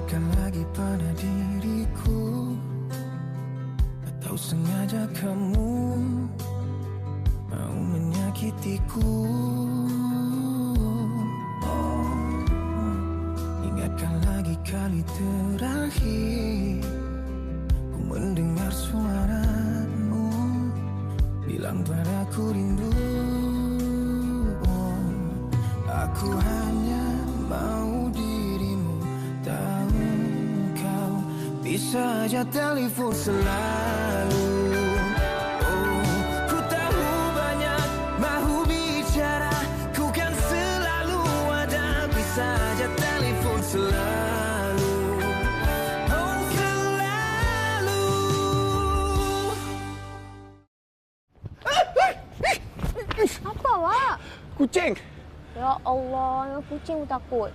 Ingatkan lagi pada diriku, atau sengaja kamu mau menyakitiku. Ingatkan lagi kali terakhir ku mendengar suaramu bilang padaku rindu. Aku hanya mau dirimu tahu, kau bisa aja telepon selalu. Ku tahu banyak mahu bicara, ku kan selalu ada, bisa aja telepon selalu. Oh selalu. Apa, Wak? Kucing! Ya Allah, yang kucing pun takut.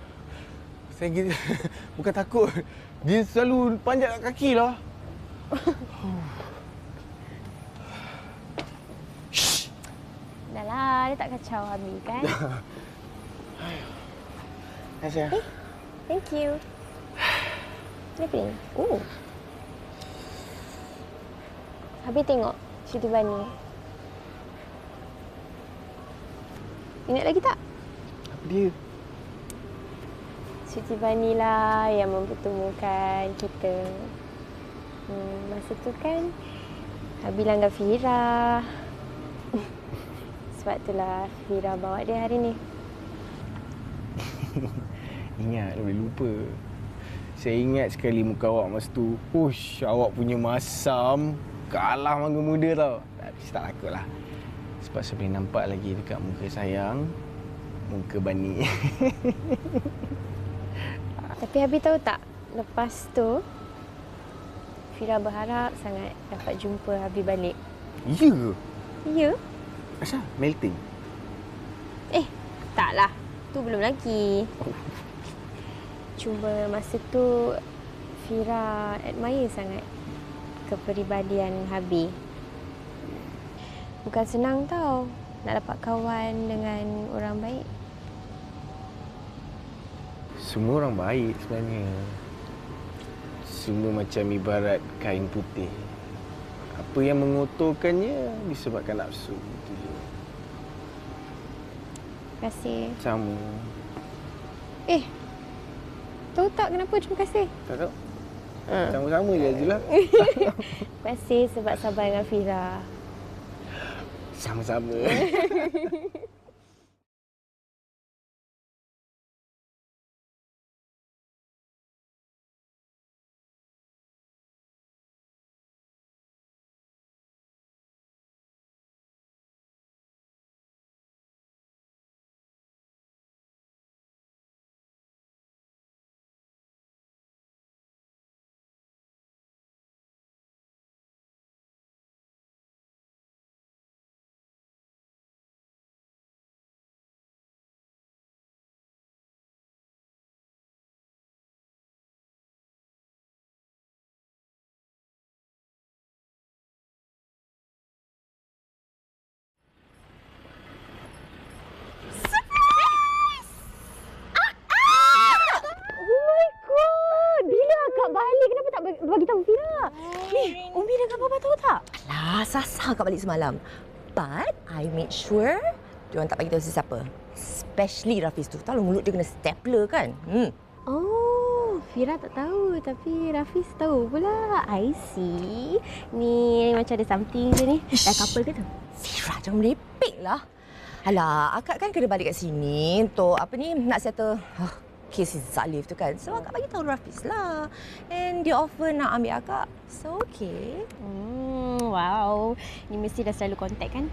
Saya gitu. Bukan takut. Dia selalu panjat kat kaki lah. Dah lah, dia tak kacau Habib kan? Hai sayang. Thank you. Kenapa ni? Oh. Habib tengok Siti Bani. Ingat lagi tak? Apa dia? Siti Bani lah yang mempertemukan kita. Masa tu kan Habib langgar Fira. Sebab itulah Fira bawa dia hari ni. Ingat, boleh lupa. Saya ingat sekali muka awak masa tu. Ush, awak punya masam kalah mangga muda tau. Tapi tak takutlah. Sebab saya boleh nampak lagi dekat muka sayang, muka Bani. Tapi Habib tahu tak, lepas tu Fira berharap sangat dapat jumpa Habib balik. Ya ke? Ya? Asal? Melting? Taklah. Tu belum lagi. Cuma masa tu Fira admire sangat kepribadian Habib. Bukan senang tau nak dapat kawan dengan orang baik. Semua orang baik sebenarnya. Semua macam ibarat kain putih. Apa yang mengotorkannya disebabkan nafsu. Itu je. Terima kasih. Sama. Tahu tak kenapa terima kasih? Tak tahu? Sama-sama je lah. Terima kasih sebab sabar dengan Fira. Sama-sama. Bagi tahu Fira. Umi dengan Bapa tahu tak? Alah, Sasa kat balik semalam. But I made sure diorang tak bagi tahu sesiapa. Especially Rafiz tu. Tahu mulut dia kena stapler kan? Oh, Fira tak tahu tapi Rafiz tahu pula. I see. Ni macam ada something je ni. Dah couple ke tu? Fira, jangan merepek lah. Alah, akak kan kena balik kat sini untuk nak settle kes Zalif tu kan. So akak bagi tahu Rafiz lah. And dia offer nak ambil akak. So okay. Wow. Ni mesti dah selalu kontak kan?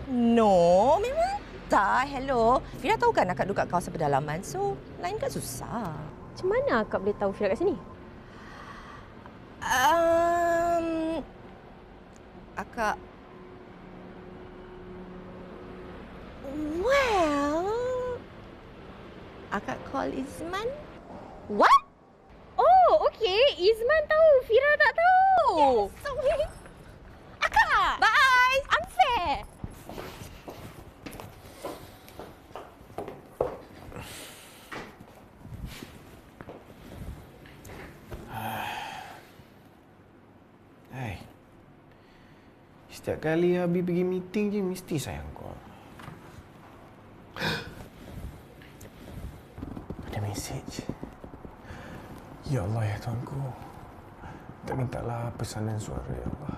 No, memang tak. Hello. Fira tahu kan akak duduk kat kawasan pedalaman. So lain kan susah. Macam mana akak boleh tahu Fira kat sini? Akak... Well... Akak call Izman. What? Oh, okey. Izman tahu. Fira tak tahu. Yes, so Akak! Bye! Unfair. Setiap kali Abi pergi meeting je, mesti sayang kau. Ada mesej. Ya Allah, ya Tuanku. Tak mintalah pesanan suara, ya Allah.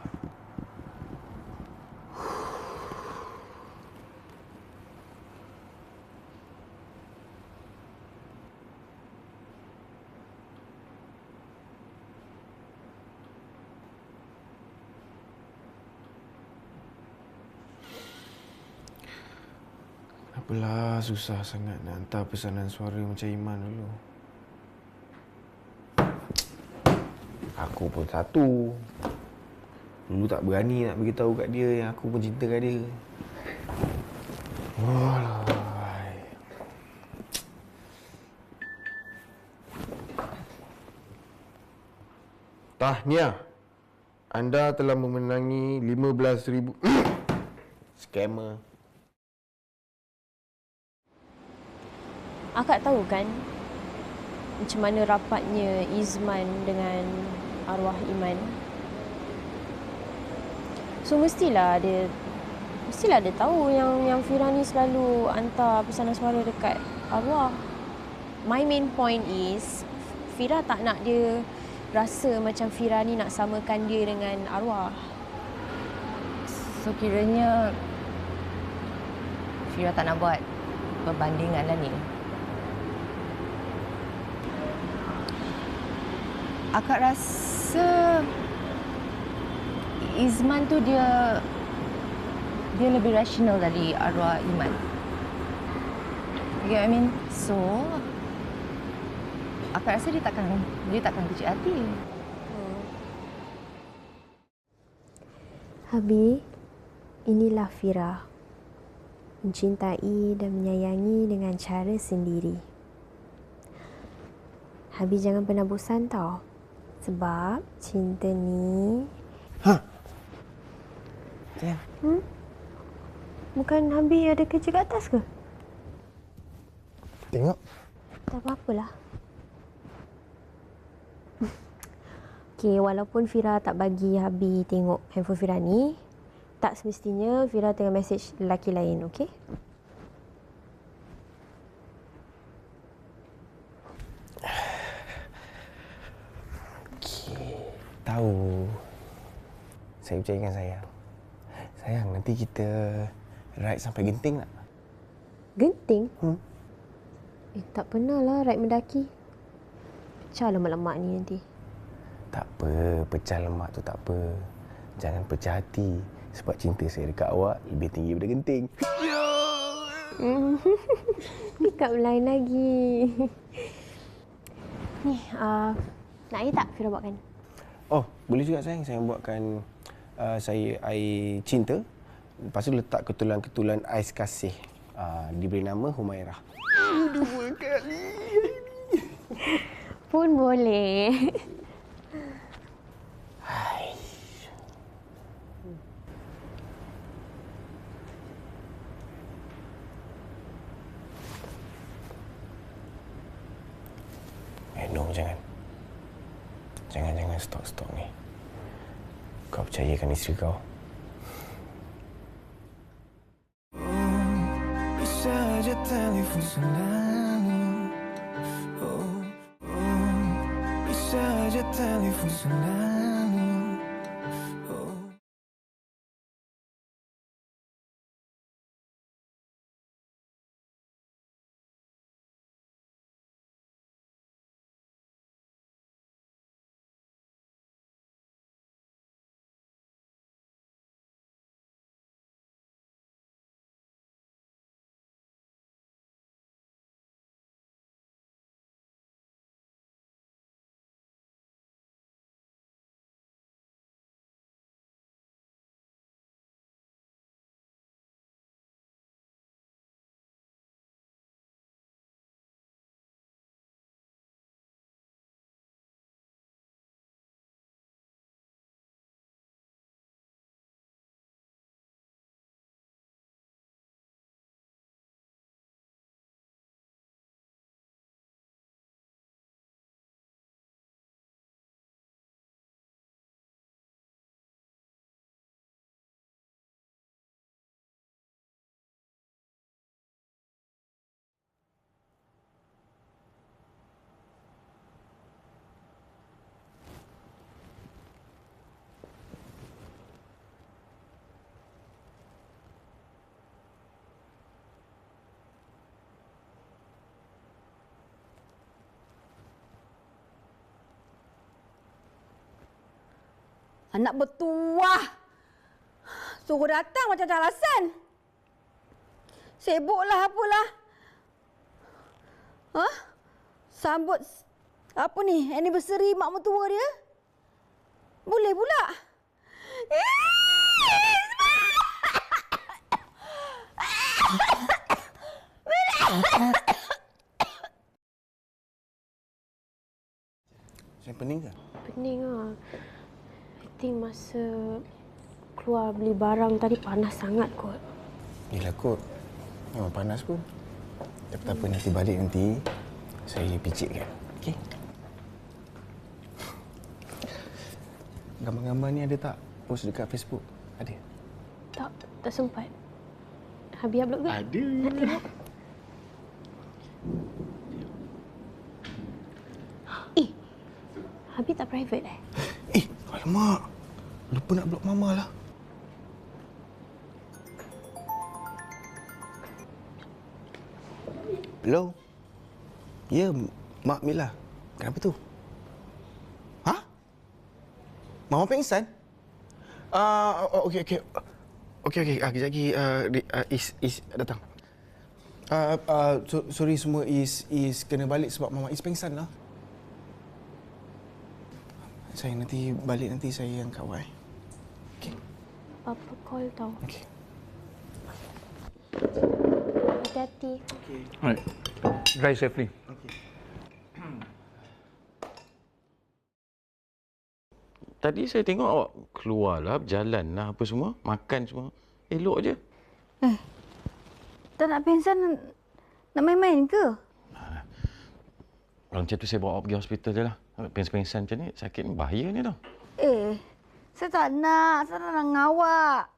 Kenapalah susah sangat nak hantar pesanan suara macam Iman dulu. Aku pun satu. Dulu tak berani nak beritahu kat dia yang aku pun cinta kat dia. Walai. Tahniah. Anda telah memenangi 15,000. Scammer. Akak tahu kan macam mana rapatnya Izman dengan arwah Iman. So mestilah dia tahu yang Fira ni selalu hantar pesanan suara dekat arwah. My main point is Fira tak nak dia rasa macam Fira ni nak samakan dia dengan arwah. So kiranya Fira tak nak buat perbandingan lah ni. Akak rasa Izman tu dia lebih rasional dari arwah Iman. You get what I mean? So, akak rasa dia takkan kecil hati. Habi, inilah Fira. Mencintai dan menyayangi dengan cara sendiri. Habi jangan pernah bosan tau. Sebab cinta ni... Sayang. Bukan Habi ada kerja kat atas ke? Tengok. Tak apa-apalah. Okey, walaupun Fira tak bagi Habi tengok handphone Fira ni, tak semestinya Fira tengah mesej lelaki lain, okey? Tahu. Saya percayakan sayang. Sayang, nanti kita ride sampai Genting tak? Genting? Tak pernah lah ride mendaki. Pecah lemak-lemak ni nanti. Tak apa, pecah lemak tu tak apa. Jangan pecah hati. Sebab cinta saya dekat awak lebih tinggi daripada Genting. Pick up line lagi. Ni, nak air tak Fira buatkan? Oh, boleh juga sayang. Saya buatkan saya air cinta. Lepas tu letak ketulan-ketulan ais kasih. Diberi nama Humairah. Dua kali. Pun boleh. Hai. No, jangan. Jangan stop ni. Kau percayakan isteri kau. Bisa aja telefon selalu. Bisa aja telefon selalu. Anak bertuah. Suruh datang macam alasan. Sibuklah apalah. Ha? Sambut apa ni? Anniversary mak mertua dia. Boleh pula. Saya pening ke? Pening lah. I think masa keluar beli barang tadi panas sangat kot. Yelah kot. Memang panas pun. Tapi tak apa, nanti balik nanti saya picitkan. Okey? Gambar-gambar ni ada tak post dekat Facebook? Ada? Tak sempat. Habis upload ke? Ada. Nak tengok. Habis tak private eh? Alamak. Lupa nak blok Mama lah. Hello? Ya, Mak Mila. Kenapa tu? Ha? Mama pengsan? Okey. Okey. Kejap lagi Is datang. Sorry semua, Is kena balik sebab Mama Is pengsan lah. Saya nanti balik nanti saya angkat awak. Okey. Apa call tau. Okey. Hati-hati. Okey. Alright. Drive safely. Okey. Tadi saya tengok awak keluarlah, berjalan lah apa semua, makan semua. Elok je. Tak nak pengsan, nak main-main ke? Kalau macam tu saya bawa awak pergi hospital je lah. Pengsan macam ni, sakit ni bahaya ni tau. Saya tak nak. Saya nak ngawak.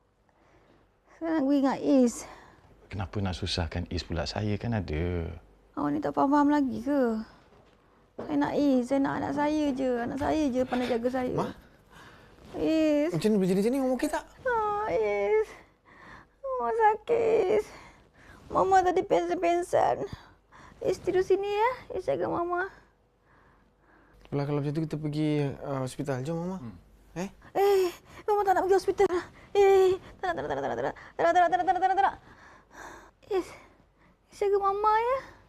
Saya nak pergi dengan Is. Kenapa nak susahkan Is pula? Saya kan ada. Awak ni tak faham-faham lagi ke? Saya nak Is. Saya nak anak saya je. Anak saya je pandai jaga saya. Ma? Is. Macam ni berjadi macam ni, Mama okey tak? Is. Mama sakit. Mama tadi pengsan-pengsan. Is tidur sini ya. Is jaga Mama. Kalau macam tu kita pergi hospital. Jom, Mama. Mama tak nak pergi hospital. Tak nak. Is jaga Mama ya.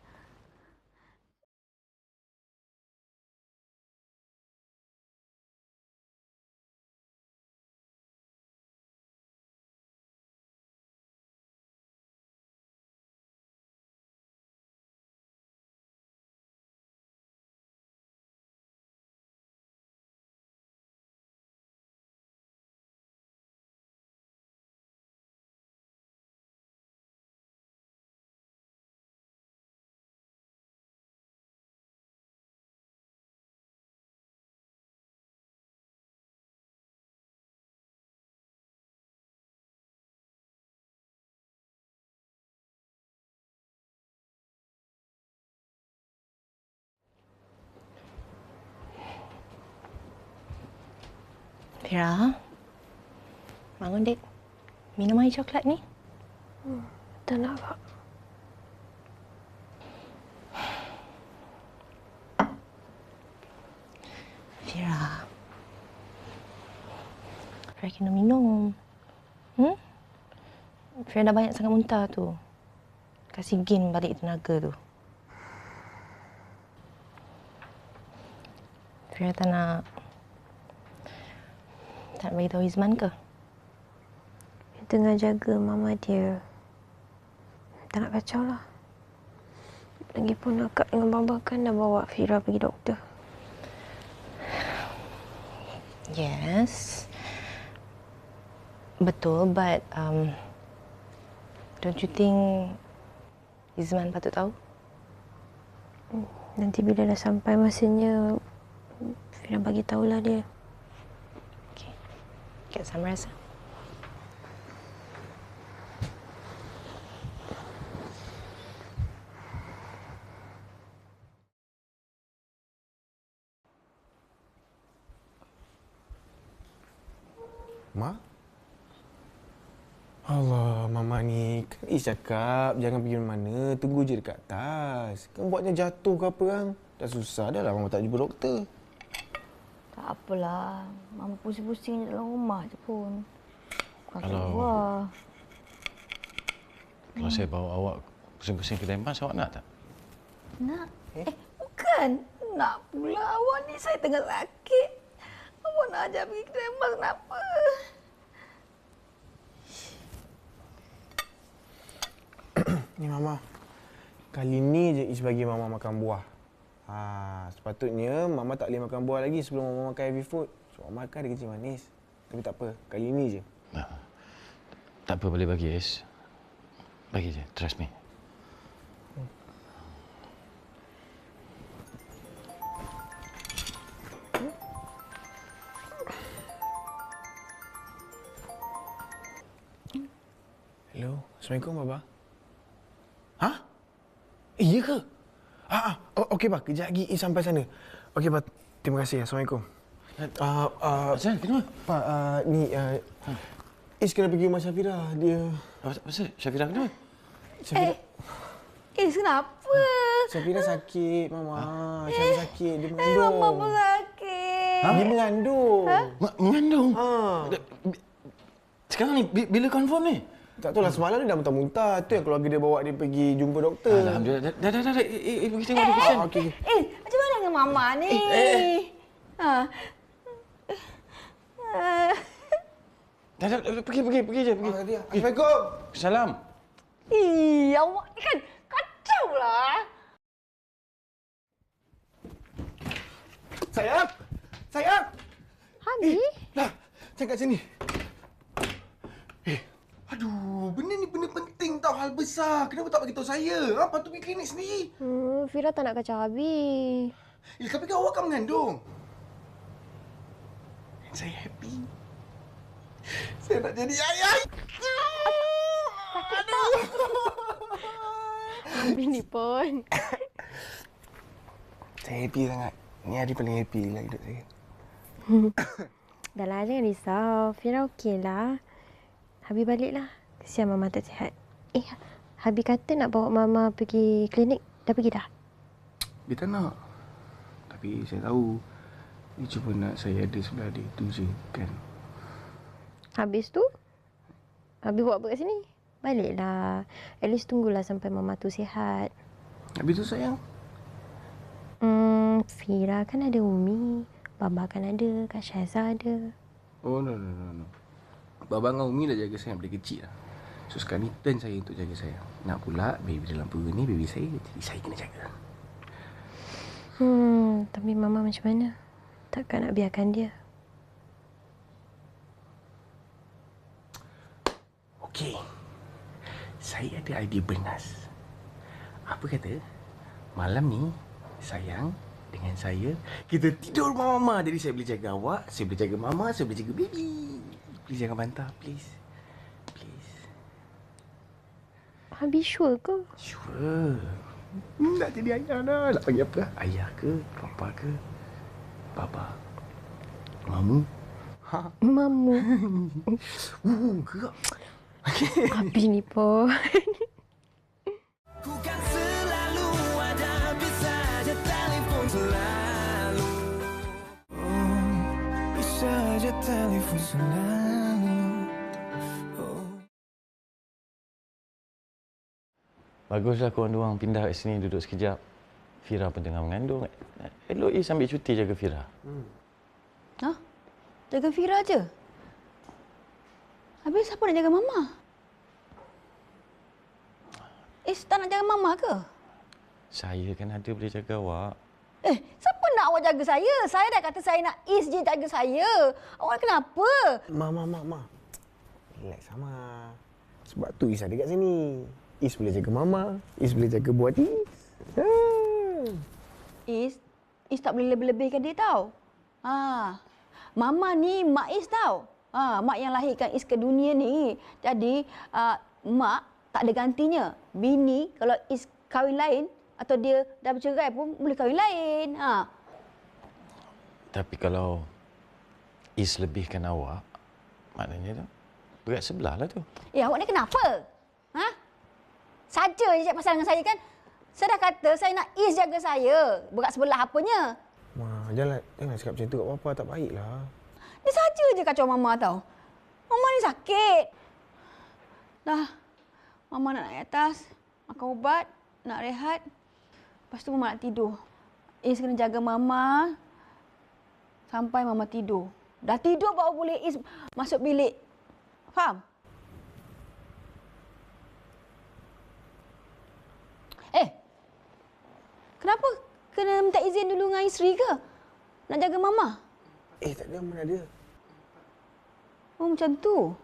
Fira, bangun, Dek. Minum air coklat ni. Tak nak, Kak. Fira. Fira kena minum. Fira dah banyak sangat muntah tu. Kasih gain balik tenaga tu. Fira tak nak beritahu Izman ke? Dia tengah jaga mama dia. Tak nak kacau lah. Lagipun akak dengan baba kan dah bawa Fira pergi doktor. Yes. Betul, but don't you think Izman patut tahu? Nanti bila dah sampai masanya, Fira bagi tahulah dia. Okay. Get some rest. Ma? Allah, Mama ni kan Is cakap jangan pergi mana-mana, tunggu je dekat atas. Kan buatnya jatuh ke apa kan? Dah susah dah lah Mama tak jumpa doktor. Tak apalah. Mama pusing-pusing je dalam rumah je pun. Bukan kat Kalau- luar. Kalau saya bawa awak pusing-pusing ke Denmas, awak nak tak? Nak? Bukan. Nak pula awak ni. Saya tengah sakit. Awak nak ajak pergi ke Denmas kenapa? Ni Mama. Kali ni je Is bagi Mama makan buah. Sepatutnya Mama tak boleh makan buah lagi sebelum Mama makan heavy food. So Mama makan dia kecil manis. Tapi tak apa, kali ni je. Tak apa, boleh bagi, Is. Bagi je, trust me. Hello, Assalamualaikum Baba. Ha? Ya ke? Okey Pak, kejap lagi Is sampai sana. Okey Pak, terima kasih. Assalamualaikum. Azan, kenapa? Pak, Is kena pergi rumah Syafira. Dia... Pasal Syafira kenapa? Syafira, Kenapa? Syafira sakit, Mama. Syafira sakit. Dia mengandung. Mama pun sakit. Dia mengandung. Mengandung? Ha. Sekarang ni, bila confirm ni? Tak tahu lah, semalam dia dah muntah-muntah. Tu yang keluarga dia bawa dia pergi jumpa doktor. Alhamdulillah. Dah. Pergi tengok dia kesian. Okey. Macam mana dengan Mama ni? Dah, pergi je. Pergi. Assalamualaikum. Salam. Awak ni kan kacau lah. Sayang! Habi? Lah, cakap sini. Aduh, benda ni benda penting tau, hal besar. Kenapa tak bagi tahu saya? Patut pergi klinik sendiri. Fira tak nak kacau Habi. Tapi kan awak kan mengandung. Dan saya happy. Saya nak jadi ayah. Sakit tak? Habi ni pun. Saya happy sangat. Ni hari paling happy dalam hidup saya. Dah lah, jangan risau. Fira okeylah. Habi baliklah. Kesian Mama tak sihat. Habi kata nak bawa Mama pergi klinik. Dah pergi dah? Dia tak nak. Tapi saya tahu. Dia cuma nak saya ada sebelah dia. Itu je kan. Habis tu, Habi buat apa kat sini? Baliklah. At least tunggulah sampai Mama tu sihat. Habis tu sayang. Fira kan ada Umi. Baba kan ada. Kak Syazah ada. Oh, no. Baba dengan Umi dah jaga saya dari kecil lah. So sekarang ni turn saya untuk jaga saya. Nak pula baby dalam perut ni baby saya. Jadi saya kena jaga. Tapi Mama macam mana? Takkan nak biarkan dia? Okey. Saya ada idea bernas. Apa kata? Malam ni sayang dengan saya kita tidur Mama. Jadi saya boleh jaga awak, saya boleh jaga Mama, saya boleh jaga baby. Please jangan bantah, please. Please. Habi sure ke? Sure. Nak jadi ayah dah. Nak panggil apa? Ayah ke? Papa ke? Baba? Mamu? Mamu. Gerak. Habi ni pun. Bukan selalu ada, bisa aja telefon selalu. Bisa aja telefon selalu. Baguslah korang dua pindah kat sini duduk sekejap. Fira pun tengah mengandung. Elok Is ambil cuti jaga Fira. Jaga Fira je? Habis siapa nak jaga Mama? Tak nak jaga Mama ke? Saya kan ada boleh jaga awak. Siapa nak awak jaga saya? Saya dah kata saya nak Is je jaga saya. Awak kenapa? Ma. Relax sama. Sebab tu Is ada kat sini. Is boleh jaga Mama. Is boleh jaga buat Is. Is tak boleh lebih-lebihkan dia tau. Mama ni mak Is tau. Mak yang lahirkan Is ke dunia ni. Jadi, mak tak ada gantinya. Bini kalau Is kahwin lain atau dia dah bercerai pun boleh kahwin lain. Tapi kalau Is lebihkan awak, maknanya tu berat sebelah lah tu. Awak ni kenapa? Saja je cakap pasal dengan saya kan? Saya dah kata saya nak Is jaga saya. Berat sebelah apanya? Ma, jangan cakap macam tu kat Papa. Tak baiklah. Dia saja je kacau Mama tau. Mama ni sakit. Dah. Mama nak naik atas. Makan ubat. Nak rehat. Lepas tu Mama nak tidur. Is kena jaga Mama. Sampai Mama tidur. Dah tidur baru boleh Is masuk bilik. Faham? Kenapa? Kena minta izin dulu dengan isteri ke? Nak jaga Mama? Tak ada. Mana ada? Oh, macam tu.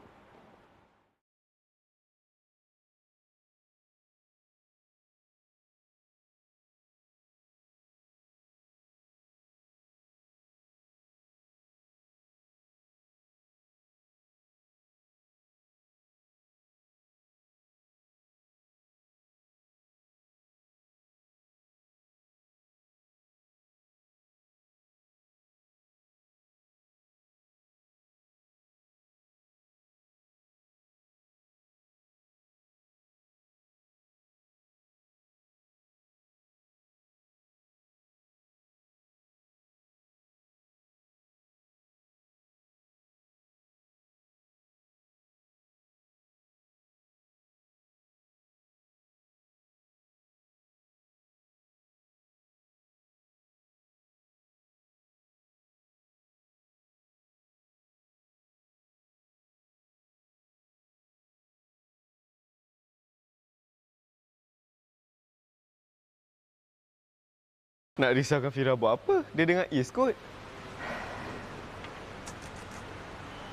Nak risaukan Fira buat apa? Dia dengan Is kot.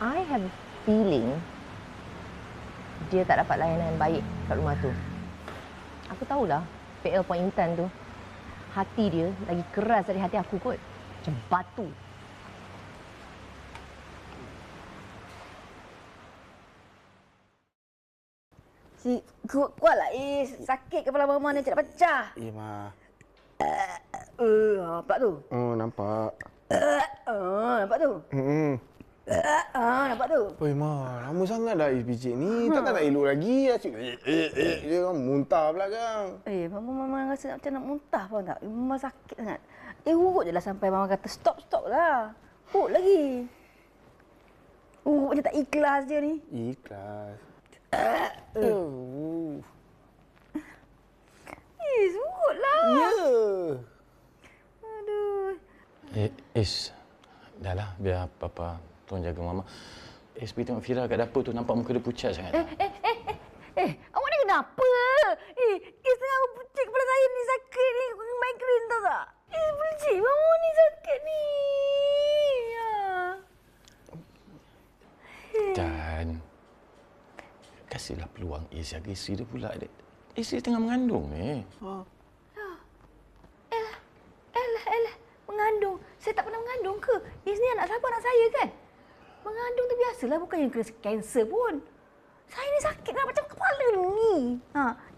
I have a feeling dia tak dapat layanan yang baik kat rumah tu. Aku tahulah PL Puan Intan tu. Hati dia lagi keras dari hati aku kot. Macam batu. Si kuatlah Is. Sakit kepala Mama ni, tak pecah. Ya, Ma. Nampak tu? Oh, nampak. Nampak tu? Nampak tu? Oi, Ma. Lama sangat dah Is picit ni. Takkan tak elok lagi. Asyik. Dia kan muntah belakang. Mama rasa macam nak muntah pun tak. Mama sakit sangat. Urut je lah sampai Mama kata stop lah. Urut lagi. Urut macam tak ikhlas je ni. Ikhlas. Urut lah. Ya. Aduh. Is, dah lah. Biar Papa tolong jaga Mama. Is, pergi tengok Fira kat dapur tu. Nampak muka dia pucat sangat. Awak ni kenapa? Is tengah pucik kepala saya ni sakit ni. Migraine tahu tak? Pucik Mama ni sakit ni. Dan kasihlah peluang Is jaga isteri dia pula. Isteri tengah mengandung ni. Elah. Mengandung. Saya tak pernah mengandung ke? Is ni anak siapa? Anak saya kan? Mengandung tu biasalah. Bukannya kena kanser pun. Saya ni sakit lah macam kepala ni.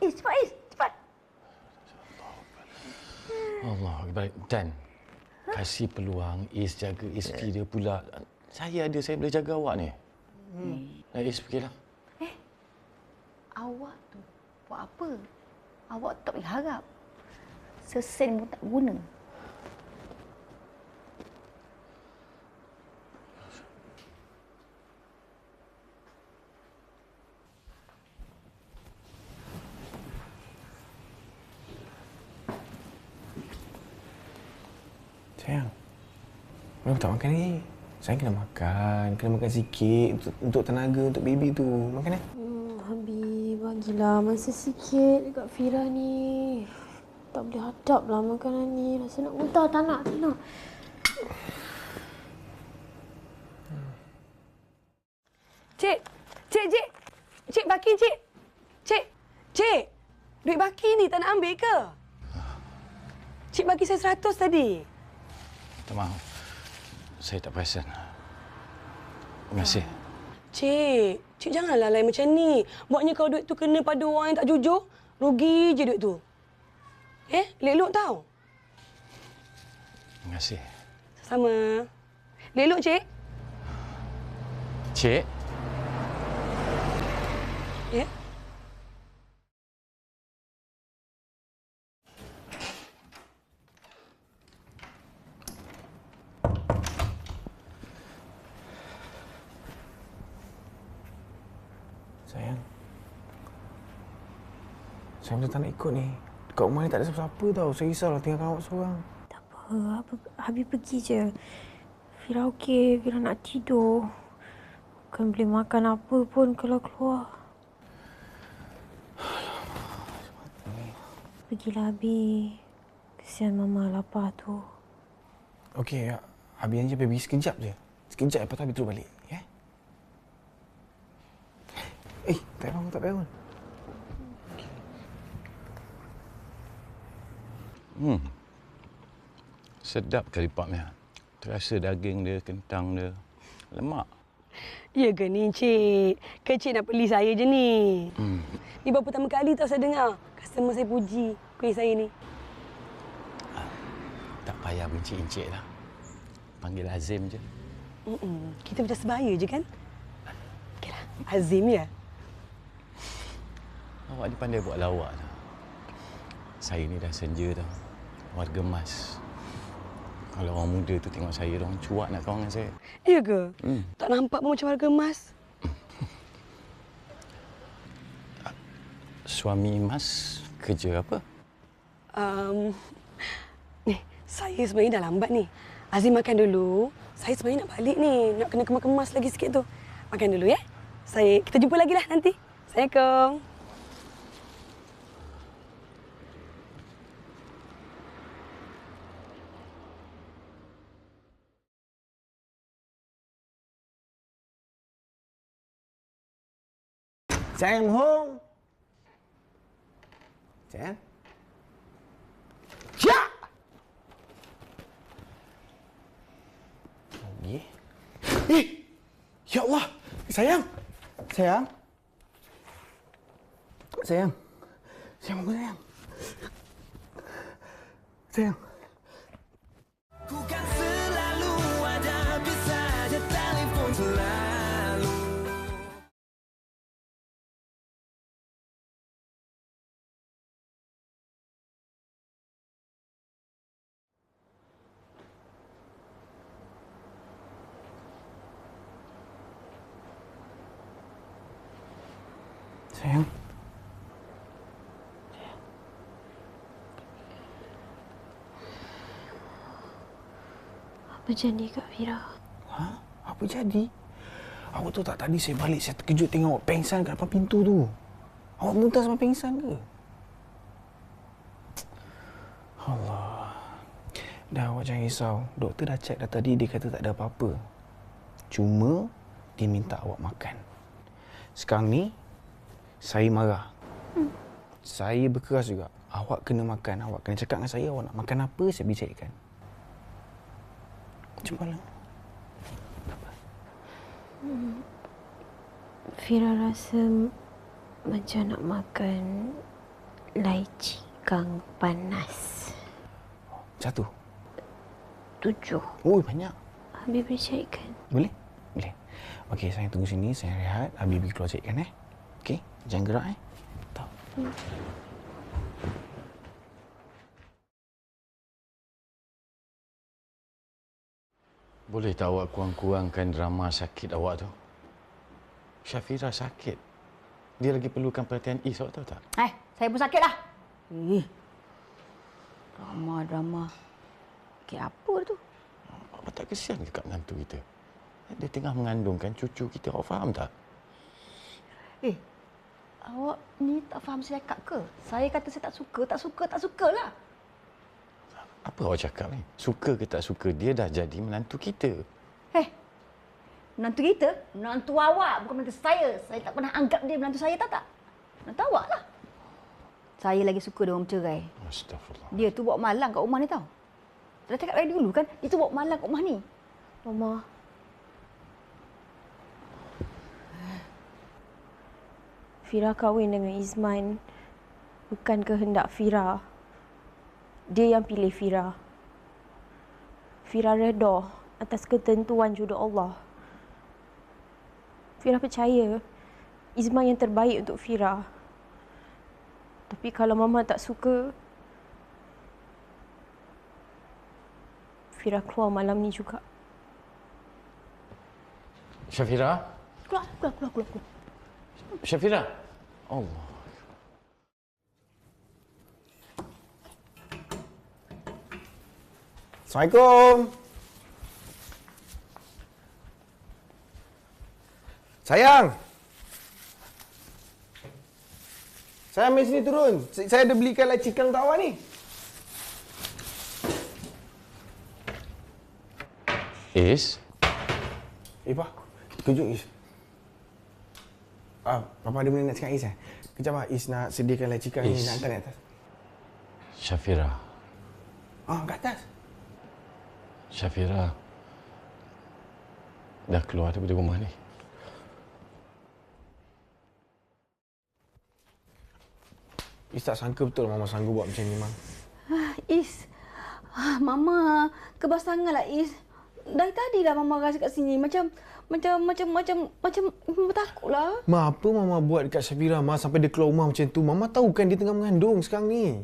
Is, cepat Is. Cepat. Allah, baik. Dan kasih peluang Is jaga isteri dia pula. Saya boleh jaga awak ni. Is, pergilah. Awak tu buat apa? Awak tak boleh harap. Sesen pun tak guna. Sayang. Kenapa tak makan lagi? Sayang kena makan sikit untuk tenaga untuk baby tu. Makan Habib, bagilah masa sikit dekat Fira ni. Tak boleh hadap lah makanan ni. Rasa nak muntah, tak nak. Cik, baki cik. Cik, duit baki ni tak nak ambil ke? Cik bagi saya 100 tadi. Minta maaf. Saya tak perasan. Terima kasih. Cik janganlah lain macam ni. Buatnya kalau duit tu kena pada orang yang tak jujur, rugi je duit tu. Lelok tau. Terima kasih. Sama. Lelok, Cik. Cik? Ya? Sayang. Saya betul tak nak ikut ni. Dekat rumah ni tak ada siapa-siapa tau. Saya risaulah tinggalkan awak seorang. Tak apa. Habis pergi je. Fira okey. Fira nak tidur. Bukan boleh makan apa pun kalau keluar. Pergilah, Abi. Kesian Mama lapar tu. Okey, Abi je pergi sekejap je. Sekejap lepas tu Abi terus balik. Ya? Tak payah bangun. Sedap kari papnya. Terasa daging dia, kentang dia. Lemak. Ya ke ni, Encik? Kan Encik nak beli saya je ni. Ni baru pertama kali tau saya dengar. Customer saya puji kuih saya ni. Tak payah bencik-encik lah. Panggil Azim je. Kita macam sebaya je kan? Okeylah, Azim ya. Awak ni pandai buat lawak tau. Saya ni dah senja tau. Warga emas. Kalau orang muda tu tengok saya, orang cuak nak kawan dengan saya. Ya ke? Tak nampak pun macam warga emas. Suami Mas kerja apa? Ni, saya sebenarnya dah lambat ni. Azim makan dulu. Saya sebenarnya nak balik ni. Nak kena kemas-kemas lagi sikit tu. Makan dulu ya. Kita jumpa lagi lah nanti. Assalamualaikum. Sayang home. Sayang. Siap! Ya Allah! Sayang! Sayang! Sayang! Sayang, bangun sayang! Sayang! Ku kan selalu ada, bisa je telefon selalu. Sayang. Apa jadi Kak Fira? Apa jadi? Awak tahu tak tadi saya balik, saya terkejut tengok awak pengsan kat depan pintu tu. Awak muntah sampai pengsan ke? Allah. Dah awak jangan risau. Doktor dah cek dah tadi, dia kata tak ada apa-apa. Cuma dia minta awak makan. Sekarang ni saya marah. Saya berkeras juga. Awak kena makan. Awak kena cakap dengan saya awak nak makan apa, saya boleh carikan. Cepat lah. Fira rasa macam nak makan lychee kang panas. Satu. 7. Oh, banyak. Habis boleh carikan? Boleh? Boleh. Okey, saya tunggu sini. Saya rehat. Habis pergi keluar carikan, Okey? Jangan gerak, Tak. Boleh tak awak kurang-kurangkan drama sakit awak tu? Syafira sakit. Dia lagi perlukan perhatian Is, awak tahu tak? Saya pun sakit lah. Drama. Sakit apa tu? Awak tak kesian ke kat menantu kita? Dia tengah mengandungkan cucu kita, awak faham tak? Awak ni tak faham saya cakap ke? Saya kata saya tak suka lah. Apa awak cakap ni? Suka ke tak suka, dia dah jadi menantu kita. Menantu kita? Menantu awak, bukan menantu saya. Saya tak pernah anggap dia menantu saya, tahu tak? Menantu awak lah. Saya lagi suka dia orang bercerai. Astagfirullah. Dia tu bawa malang kat rumah ni tau. Dah cakap dari dulu kan, dia tu bawa malang kat rumah ni. Mama. Fira kahwin dengan Izman bukan kehendak Fira. Dia yang pilih Fira. Fira redha atas ketentuan jodoh Allah. Fira percaya Izman yang terbaik untuk Fira. Tapi kalau Mama tak suka, Fira keluar malam ni juga. Syafira? Keluar. Syafira. Allah. Assalamualaikum. Sayang. Sayang, mari sini turun. Saya ada belikan laci cikang untuk awak ni. Is? Pak. Kejut, Is. Papa ada benda nak cakap, Is. Kejap, Pak. Is nak sediakan laci cikang ni. Nak hantar di atas. Syafira. Kat atas. Syafira. Dah keluar daripada rumah ni. Is tak sangka betul Mama sanggup buat macam ni, Mak. Is, Mama kebas sangatlah, Is. Dari tadi dah Mama rasa kat sini macam takutlah. Ma, apa Mama buat dekat Syafira, Ma, sampai dia keluar rumah macam tu? Mama tahu kan dia tengah mengandung sekarang ni.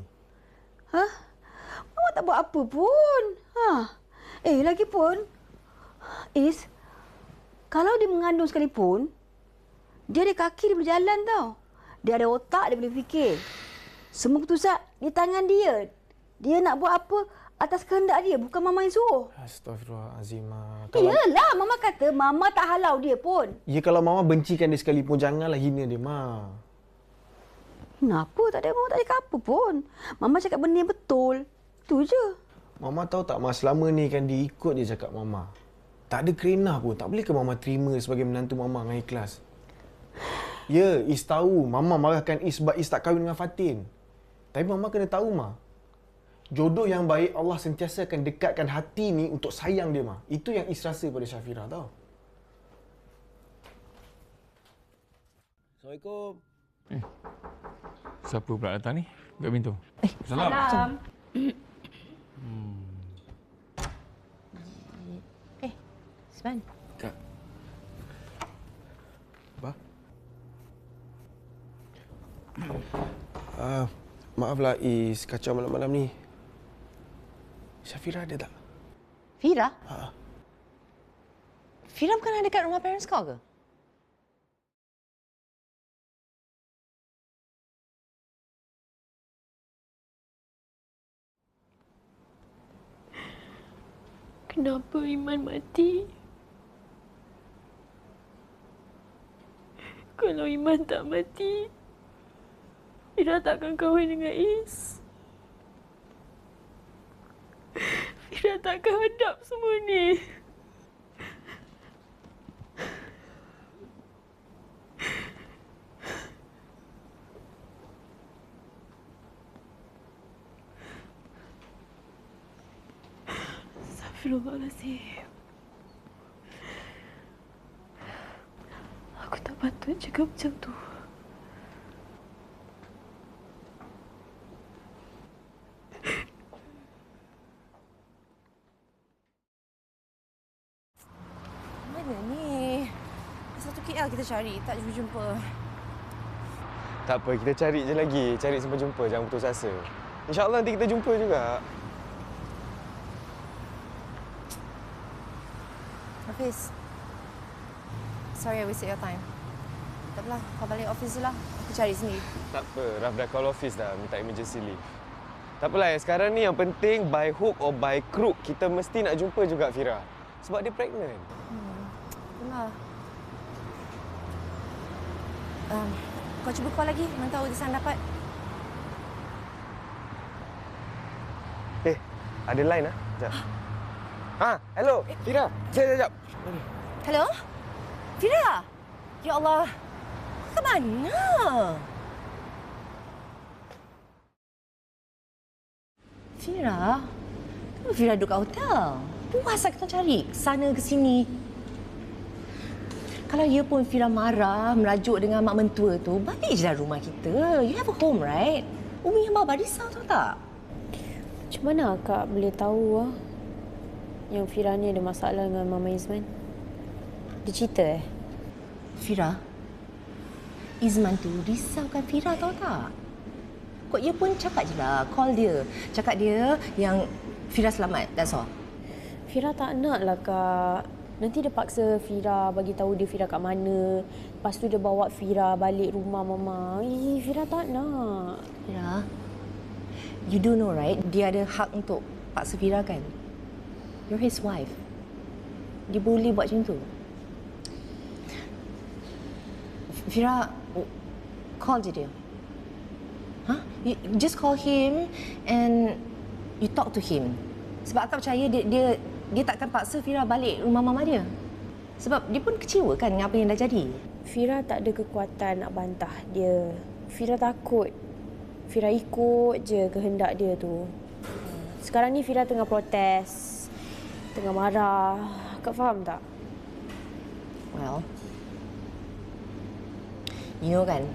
Mama tak buat apa pun. Lagipun, Is, kalau dia mengandung sekalipun, dia ada kaki, dia boleh jalan tau. Dia ada otak, dia boleh fikir. Semua keputusan di tangan dia. Dia nak buat apa atas kehendak dia, bukan Mama yang suruh. Astaghfirullahalazim, Ma. Yalah, Mama kata Mama tak halau dia pun. Ya, kalau Mama bencikan dia sekalipun, janganlah hina dia, Ma. Kenapa? Mama tak ada apa pun. Mama cakap benda yang betul. Itu je. Mama tahu tak, Ma, selama ni kan dia ikut je cakap Mama. Tak ada kerenah pun. Tak boleh ke Mama terima sebagai menantu Mama dengan ikhlas? Ya, Is tahu Mama marahkan Is sebab Is tak kahwin dengan Fatin. Tapi Mama kena tahu, Ma. Jodoh yang baik Allah sentiasa akan dekatkan hati ni untuk sayang dia, Ma. Itu yang Is rasa pada Syafira, tau. Assalamualaikum. Siapa pula datang ni? Buka pintu. Salam. Isman. Kak. Apa? Maaflah Is, kacau malam-malam ni. Syafira ada tak? Fira? Fira bukan ada dekat rumah parents kau ke? Kenapa Iman mati? Kalau Iman tak mati, Fira takkan kahwin dengan Is. Fira takkan hadap semua ni. Astagfirullahaladzim. Aku tak patut cakap macam tu. Mana ni? Satu KL kita cari, tak jumpa. Tak apa, kita cari je lagi. Cari sampai jumpa, jangan putus asa. InsyaAllah nanti kita jumpa juga. Hafiz. Sorry I wasted your time. Tak apalah, kau balik office je lah. Aku cari sendiri. Tak apa, Raf dah call office dah, minta emergency leave. Tak apalah, sekarang ni yang penting by hook or by crook, kita mesti nak jumpa juga Fira. Sebab dia pregnant. Itulah. Kau cuba call lagi, mana tahu Desan dapat. Ada line ah. Sekejap. Hello, Fira. Sekejap. Hello? Fira? Ya Allah. Ke mana? Fira? Kenapa Fira duduk kat hotel? Puas kita cari sana ke sini. Kalau ya pun Fira marah, merajuk dengan mak mentua tu, balik je lah rumah kita. You have a home, right? Umi yang bawa risau tahu tak? Macam mana Kak boleh tahu yang Fira ni ada masalah dengan Mama Izman? Dia cerita Fira, Izman tu risaukan Fira tahu tak? Kok dia pun cakap je lah, call dia. Cakap dia yang Fira selamat, that's all. Fira tak nak lah Kak. Nanti dia paksa Fira bagi tahu dia Fira kat mana. Lepas tu dia bawa Fira balik rumah Mama. Fira tak nak. Fira, you do know right, dia ada hak untuk paksa Fira kan? You're his wife. Dia boleh buat macam tu. Fira, call je dia. You just call him and you talk to him. Sebab akak percaya dia takkan paksa Fira balik rumah mama dia. Sebab dia pun kecewa kan dengan apa yang dah jadi. Fira tak ada kekuatan nak bantah dia. Fira takut. Fira ikut je kehendak dia tu. Sekarang ni Fira tengah protes. Tengah marah. Kak faham tak? Well, you know kan,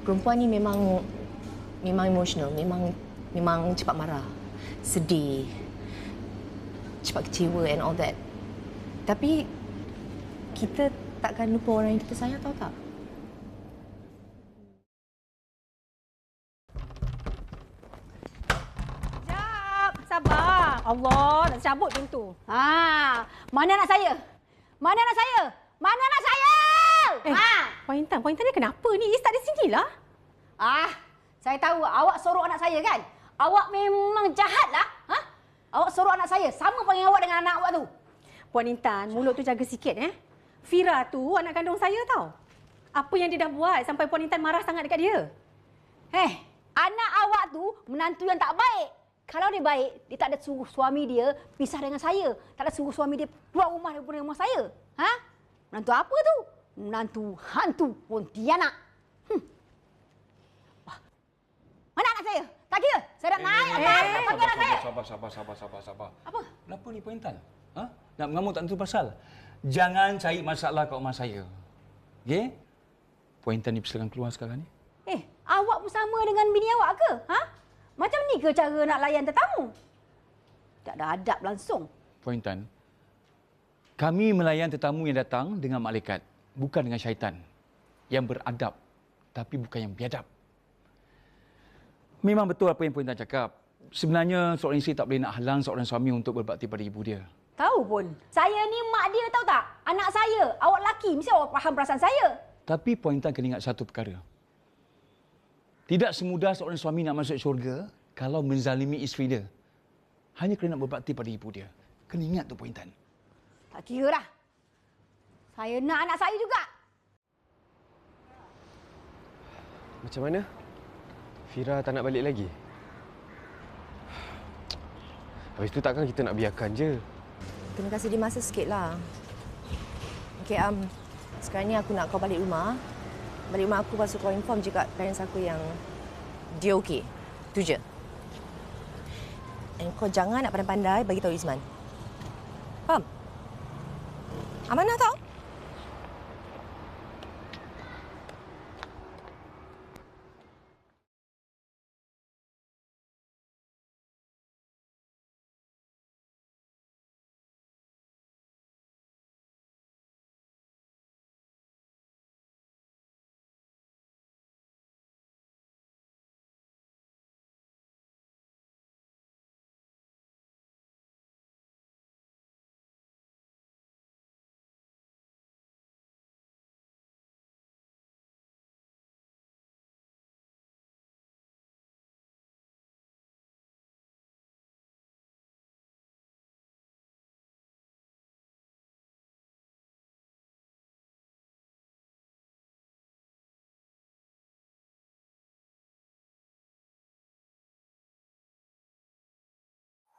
perempuan ni memang emotional, memang cepat marah, sedih, cepat kecewa and all that. Tapi kita takkan lupa orang yang kita sayang, tahu tak? Sekejap, sabar. Allah, nak cabut pintu. Mana anak saya? Mana anak saya? Mana anak saya? Puan Intan ni kenapa ni? Is tak di sinilah. Saya tahu awak sorok anak saya kan? Awak memang jahatlah. Awak sorok anak saya. Sama panggil awak dengan anak awak tu. Puan Intan, mulut tu jaga sikit Fira tu anak kandung saya tau. Apa yang dia dah buat sampai Puan Intan marah sangat dekat dia? Anak awak tu menantu yang tak baik. Kalau dia baik, dia tak ada suruh suami dia pisah dengan saya. Tak ada suruh suami dia keluar rumah daripada rumah saya. Menantu apa tu? Menantu hantu Pontianak. Mana anak saya? Tak kira. Saya nak naik atas. Panggil anak saya. Sabar. Apa? Kenapa ni Puan Intan? Nak mengamuk tak tentu pasal? Jangan cari masalah kat rumah saya. Okey? Puan Intan ni silakan keluar sekarang ni. Awak pun sama dengan bini awak ke? Macam ni ke cara nak layan tetamu? Tak ada adab langsung. Puan Intan, kami melayan tetamu yang datang dengan malaikat, bukan dengan syaitan. Yang beradab, tapi bukan yang biadab. Memang betul apa yang Puan Intan cakap. Sebenarnya seorang isteri tak boleh nak halang seorang suami untuk berbakti pada ibu dia. Tahu pun. Saya ni mak dia tahu tak? Anak saya. Awak lelaki. Mesti awak faham perasaan saya. Tapi Puan Intan kena ingat satu perkara. Tidak semudah seorang suami nak masuk syurga kalau menzalimi isteri dia. Hanya kerana nak berbakti pada ibu dia. Kena ingat tu Puan Intan. Tak kira dah. Saya nak anak saya juga. Macam mana? Fira tak nak balik lagi? Habis tu takkan kita nak biarkan je? Kena kasih dia masa sikitlah. Okey, sekarang ni aku nak kau balik rumah. Balik rumah aku, lepas tu kau inform je kat parents aku yang dia okey. Tu je. And kau jangan nak pandai-pandai bagi tahu Izman. Faham? Amanah tau?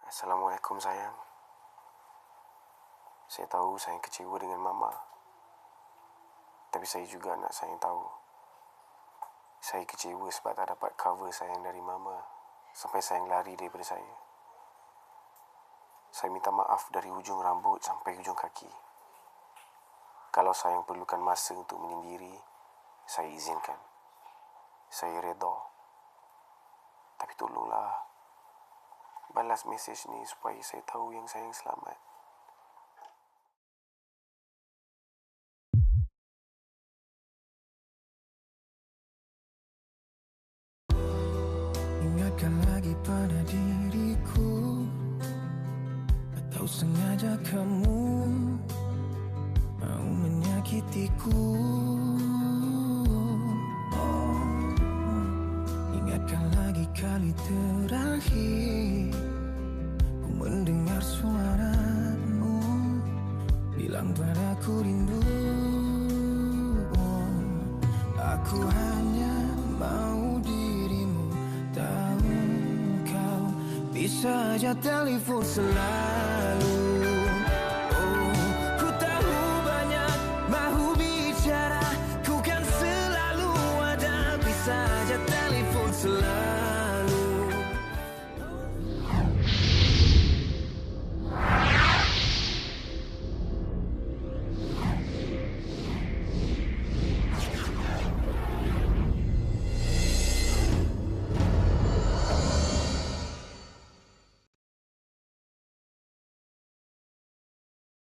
Assalamualaikum sayang. Saya tahu saya kecewa dengan Mama. Tapi saya juga nak sayang tahu. Saya kecewa sebab tak dapat cover sayang dari Mama. Sampai sayang lari daripada saya. Saya minta maaf dari hujung rambut sampai hujung kaki. Kalau sayang perlukan masa untuk menyendiri, saya izinkan. Saya redha. Tapi tolonglah balas mesej ni supaya saya tahu yang sayang selamat. Ingatkan lagi pada diriku, atau Kalau sengaja kamu mau menyakitiku, ingatkan lagi kali terakhir ku mendengar suaramu bilang padaku rindu. Aku hanya mau dirimu tahu, kau bisa aja telepon selalu.